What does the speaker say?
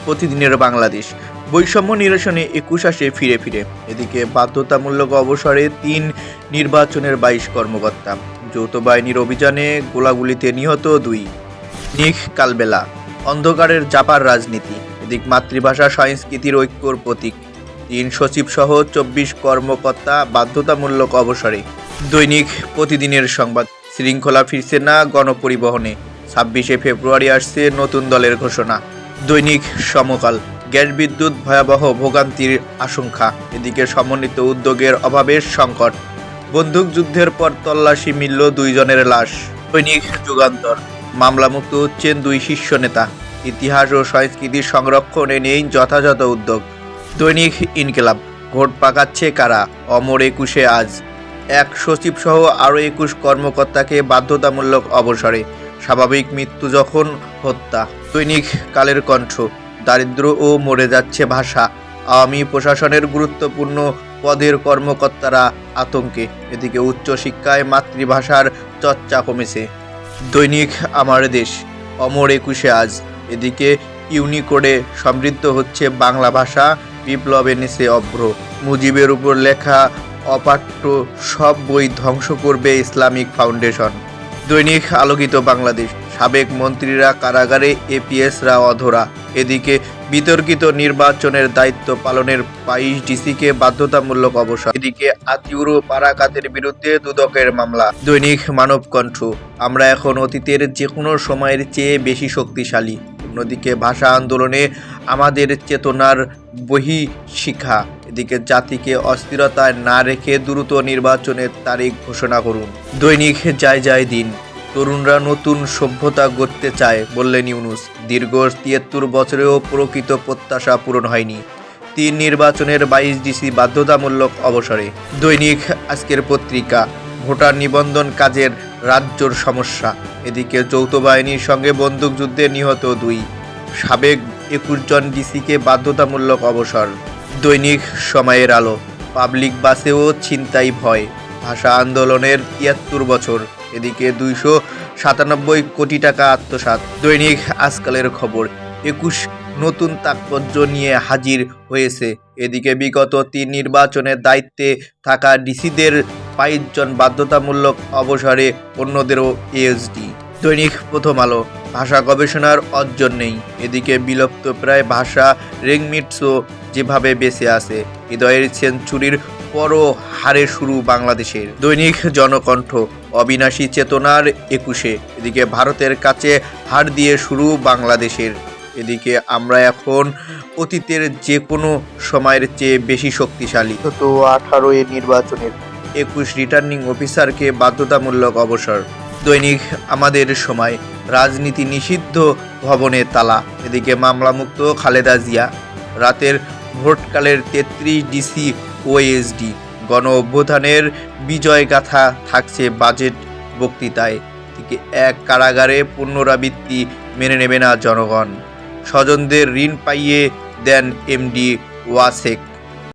প্রতিদিনের বাংলাদেশ বৈষম্য নিরসনে 21 আসে ফিরে ফিরে। এদিকে বাধ্যতামূলক অবসরে 3 নির্বাচনের 22 কর্মকর্তা। যৌথ বাহিনীর অভিযানে গোলাগুলিতে নিহত 2। নিখ কালবেলা অন্ধকারের জাপার রাজনীতি। এদিক মাতৃভাষা সংস্কৃতির ঐক্যর প্রতীক। 3 সচিব সহ 24 কর্মকর্তা বাধ্যতামূলক অবসরে। দৈনিক প্রতিদিনের সংবাদ শৃঙ্খলা ফিরছে না গণপরিবহনে। 26শে ফেব্রুয়ারি আসছে নতুন দলের ঘোষণা। দৈনিক সমকাল গ্যাস বিদ্যুৎ ভয়াবহ ভোগান্তির আশঙ্কা। এদিকে সমন্বিত উদ্যোগের অভাবের সংকট। বন্দুকযুদ্ধের পর তল্লাশি মিলল 2 জনের লাশ। দৈনিক যুগান্তর মামলামুক্ত হচ্ছেন 2 শীর্ষ নেতা। ইতিহাস ও সংস্কৃতির সংরক্ষণে নেই যথাযথ উদ্যোগ। দৈনিক ইনকিলাব ভোট পাকাচ্ছে কারা? অমর 21শে আজ 1 সচিব সহ আরও 21 কর্মকর্তাকে বাধ্যতামূলক অবসরে। স্বাভাবিক মৃত্যু যখন হত্যা। দৈনিক কালের কণ্ঠ দারিদ্র্য ও মরে যাচ্ছে ভাষা। আওয়ামী প্রশাসনের গুরুত্বপূর্ণ পদের কর্মকর্তারা আতঙ্কে। এদিকে উচ্চশিক্ষায় মাতৃভাষার চর্চা কমেছে। দৈনিক আমার দেশ অমর 21শে আজ এদিকে ইউনিকোডে সমৃদ্ধ হচ্ছে বাংলা ভাষা। বিপ্লব এনেছে অভ্র। মুজিবের উপর লেখা অপাঠ্য সব বই ধ্বংস করবে ইসলামিক ফাউন্ডেশন। দৈনিক আলোকিত বাংলাদেশ সাবেক মন্ত্রীরা কারাগারে, এপিএসরা অধরা। এদিকে বিতর্কিত নির্বাচনের দায়িত্ব পালনের 22 ডিসিকে বাধ্যতামূলক অবসর। এদিকে আতিউর ও পারাকাতের বিরুদ্ধে দুদকের মামলা। দৈনিক মানবকণ্ঠ আমরা এখন অতীতের যে কোনো সময়ের চেয়ে বেশি শক্তিশালী। অন্যদিকে ভাষা আন্দোলনে আমাদের চেতনার বহিঃশিখা। এদিকে জাতিকে অস্থিরতায় না রেখে দ্রুত নির্বাচনের তারিখ ঘোষণা করুন। দৈনিক যায় যায় দিন তরুণরা নতুন সভ্যতা গড়তে চায় বললেন ইউনূস। দীর্ঘ 73 বছরেও প্রকৃত প্রত্যাশা পূরণ হয়নি। 3 নির্বাচনের 22 ডিসি বাধ্যতামূলক অবসরে। দৈনিক আজকের পত্রিকা ভোটার নিবন্ধন কাজের রাজ্যর সমস্যা। এদিকে যৌথ বাহিনীর সঙ্গে বন্দুকযুদ্ধে নিহত 2। সাবেক 21 জন ডিসিকে বাধ্যতামূলক অবসর। দৈনিক সময়ের আলো পাবলিক বাসেও ছিনতাই ভয়। ভাষা আন্দোলনের 73 বছর। এদিকে 297 কোটি টাকা আত্মসাৎ। দৈনিক আজকালের খবর 21 নতুন তাৎপর্য নিয়ে হাজির হয়েছে। এদিকে বিগত 3 নির্বাচনের দায়িত্বে থাকা ডিসিদের 22 জন বাধ্যতামূলক অবসরে, অন্যদেরও এএসডি। দৈনিক প্রথম আলো ভাষা গবেষণার অর্জন নেই। এদিকে বিলুপ্ত প্রায় ভাষা রেংমিটসও যেভাবে বেঁচে আছে। হৃদয়ের সেঞ্চুরির পরও হারে শুরু বাংলাদেশের। দৈনিক জনকণ্ঠ অবিনাশী চেতনার 21শে। এদিকে ভারতের কাছে হার দিয়ে শুরু বাংলাদেশের। এদিকে আমরা এখন অতীতের যে কোনো সময়ের চেয়ে বেশি শক্তিশালী। তো 18 এ নির্বাচনের 21 রিটার্নিং অফিসারকে বাধ্যতামূলক অবসর। দৈনিক আমাদের সময় রাজনীতি নিষিদ্ধ ভবনে তালা। এদিকে মামলামুক্ত খালেদা জিয়া। রাতের ভোটকালের 33 ডিসি ও এসডি। গণ অভ্যুত্থানের বিজয় গাথা থাকছে বাজেট বক্তৃতায়। থেকে 1 কারাগারে পুনরাবৃত্তি মেনে নেবে না জনগণ। স্বজনদের ঋণ পাইয়ে দেন এমডি ওয়াসেক।